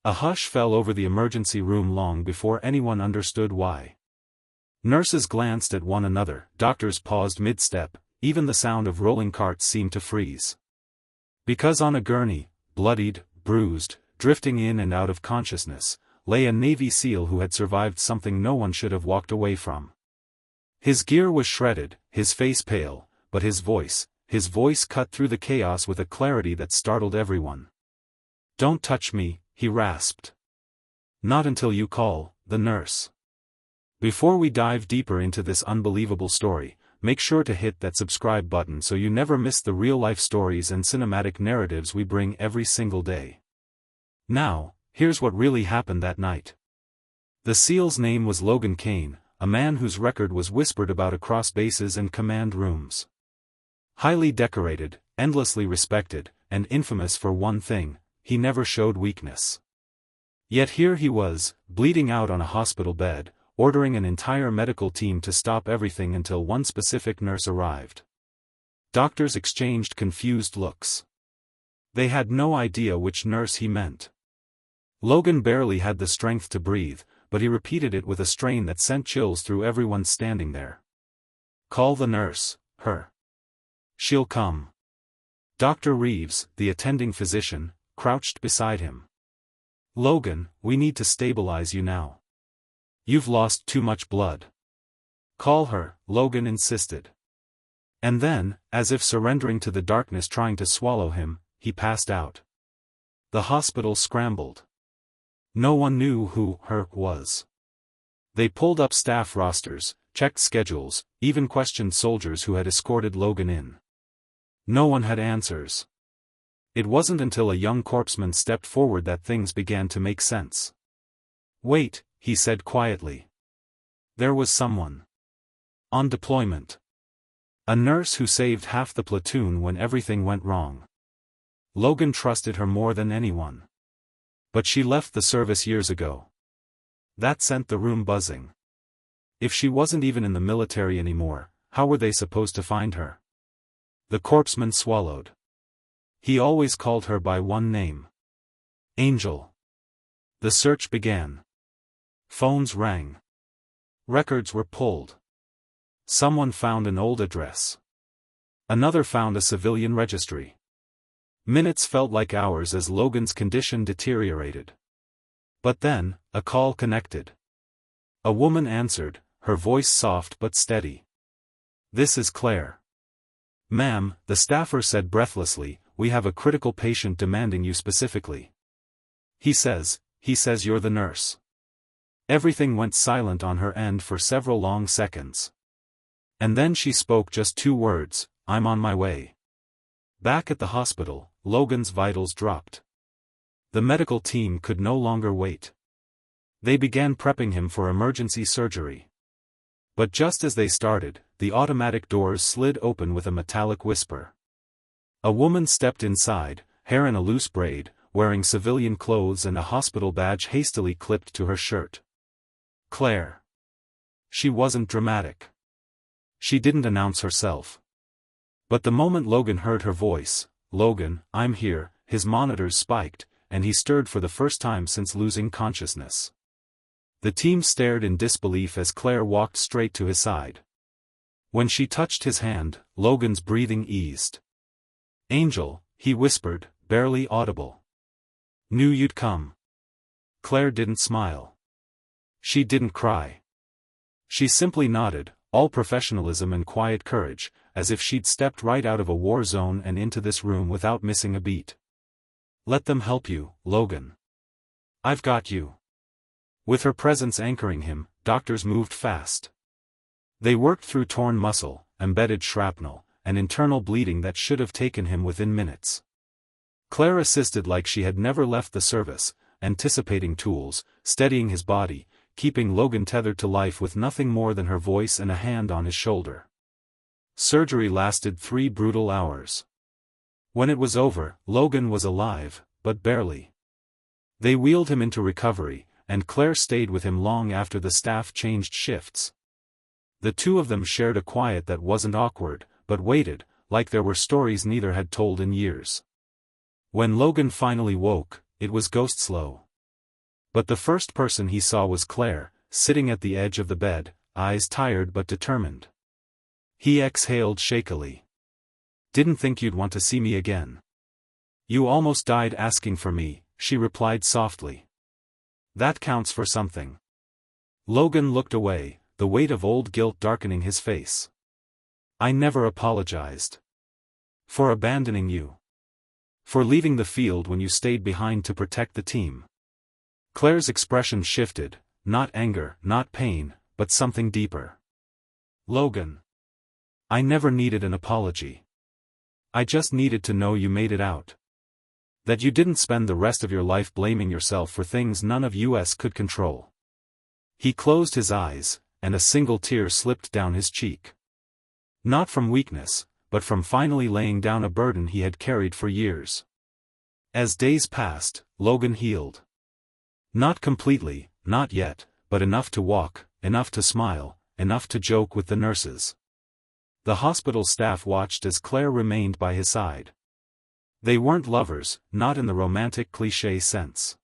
A hush fell over the emergency room long before anyone understood why. Nurses glanced at one another, doctors paused mid-step, even the sound of rolling carts seemed to freeze. Because on a gurney, bloodied, bruised, drifting in and out of consciousness, lay a Navy SEAL who had survived something no one should have walked away from. His gear was shredded, his face pale, but his voice cut through the chaos with a clarity that startled everyone. "Don't touch me," he rasped. "Not until you call the nurse." Before we dive deeper into this unbelievable story, make sure to hit that subscribe button so you never miss the real-life stories and cinematic narratives we bring every single day. Now, here's what really happened that night. The SEAL's name was Logan Kane, a man whose record was whispered about across bases and command rooms. Highly decorated, endlessly respected, and infamous for one thing: he never showed weakness. Yet here he was, bleeding out on a hospital bed, ordering an entire medical team to stop everything until one specific nurse arrived. Doctors exchanged confused looks. They had no idea which nurse he meant. Logan barely had the strength to breathe, but he repeated it with a strain that sent chills through everyone standing there. "Call the nurse, her. She'll come." Dr. Reeves, the attending physician, crouched beside him. "Logan, we need to stabilize you now. You've lost too much blood." "Call her," Logan insisted. And then, as if surrendering to the darkness trying to swallow him, he passed out. The hospital scrambled. No one knew who her was. They pulled up staff rosters, checked schedules, even questioned soldiers who had escorted Logan in. No one had answers. It wasn't until a young corpsman stepped forward that things began to make sense. "Wait," he said quietly. "There was someone on deployment. A nurse who saved half the platoon when everything went wrong. Logan trusted her more than anyone. But she left the service years ago." That sent the room buzzing. If she wasn't even in the military anymore, how were they supposed to find her? The corpsman swallowed. He always called her by one name: Angel. The search began. Phones rang. Records were pulled. Someone found an old address. Another found a civilian registry. Minutes felt like hours as Logan's condition deteriorated. But then, a call connected. A woman answered, her voice soft but steady. "This is Claire." "Ma'am," the staffer said breathlessly, "we have a critical patient demanding you specifically." He says you're the nurse." Everything went silent on her end for several long seconds. And then she spoke just 2 words: "I'm on my way." Back at the hospital, Logan's vitals dropped. The medical team could no longer wait. They began prepping him for emergency surgery. But just as they started, the automatic doors slid open with a metallic whisper. A woman stepped inside, hair in a loose braid, wearing civilian clothes and a hospital badge hastily clipped to her shirt. Claire. She wasn't dramatic. She didn't announce herself. But the moment Logan heard her voice, "Logan, I'm here," his monitors spiked, and he stirred for the first time since losing consciousness. The team stared in disbelief as Claire walked straight to his side. When she touched his hand, Logan's breathing eased. "Angel," he whispered, barely audible. "Knew you'd come." Claire didn't smile. She didn't cry. She simply nodded, all professionalism and quiet courage, as if she'd stepped right out of a war zone and into this room without missing a beat. "Let them help you, Logan. I've got you." With her presence anchoring him, doctors moved fast. They worked through torn muscle, embedded shrapnel, and internal bleeding that should have taken him within minutes. Claire assisted like she had never left the service, anticipating tools, steadying his body, keeping Logan tethered to life with nothing more than her voice and a hand on his shoulder. Surgery lasted 3 brutal hours. When it was over, Logan was alive, but barely. They wheeled him into recovery, and Claire stayed with him long after the staff changed shifts. The two of them shared a quiet that wasn't awkward, but waited, like there were stories neither had told in years. When Logan finally woke, it was ghost slow. But the first person he saw was Claire, sitting at the edge of the bed, eyes tired but determined. He exhaled shakily. "Didn't think you'd want to see me again." "You almost died asking for me," she replied softly. "That counts for something." Logan looked away, the weight of old guilt darkening his face. "I never apologized. For abandoning you. For leaving the field when you stayed behind to protect the team." Claire's expression shifted, not anger, not pain, but something deeper. "Logan. I never needed an apology. I just needed to know you made it out. That you didn't spend the rest of your life blaming yourself for things none of us could control." He closed his eyes, and a single tear slipped down his cheek. Not from weakness, but from finally laying down a burden he had carried for years. As days passed, Logan healed. Not completely, not yet, but enough to walk, enough to smile, enough to joke with the nurses. The hospital staff watched as Claire remained by his side. They weren't lovers, not in the romantic cliché sense.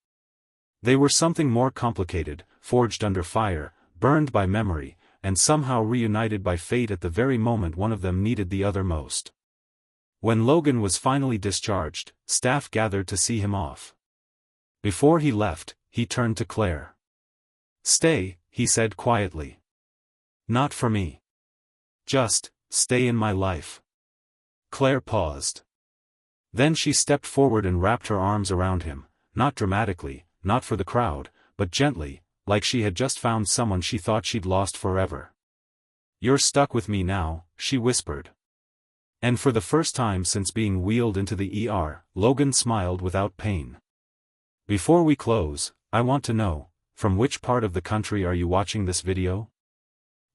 They were something more complicated, forged under fire, burned by memory, and somehow reunited by fate at the very moment one of them needed the other most. When Logan was finally discharged, staff gathered to see him off. Before he left, he turned to Claire. "Stay," he said quietly. "Not for me. Just, stay in my life." Claire paused. Then she stepped forward and wrapped her arms around him, not dramatically, not for the crowd, but gently, like she had just found someone she thought she'd lost forever. "You're stuck with me now," she whispered. And for the first time since being wheeled into the ER, Logan smiled without pain. "Before we close, I want to know, from which part of the country are you watching this video?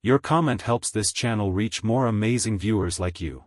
Your comment helps this channel reach more amazing viewers like you.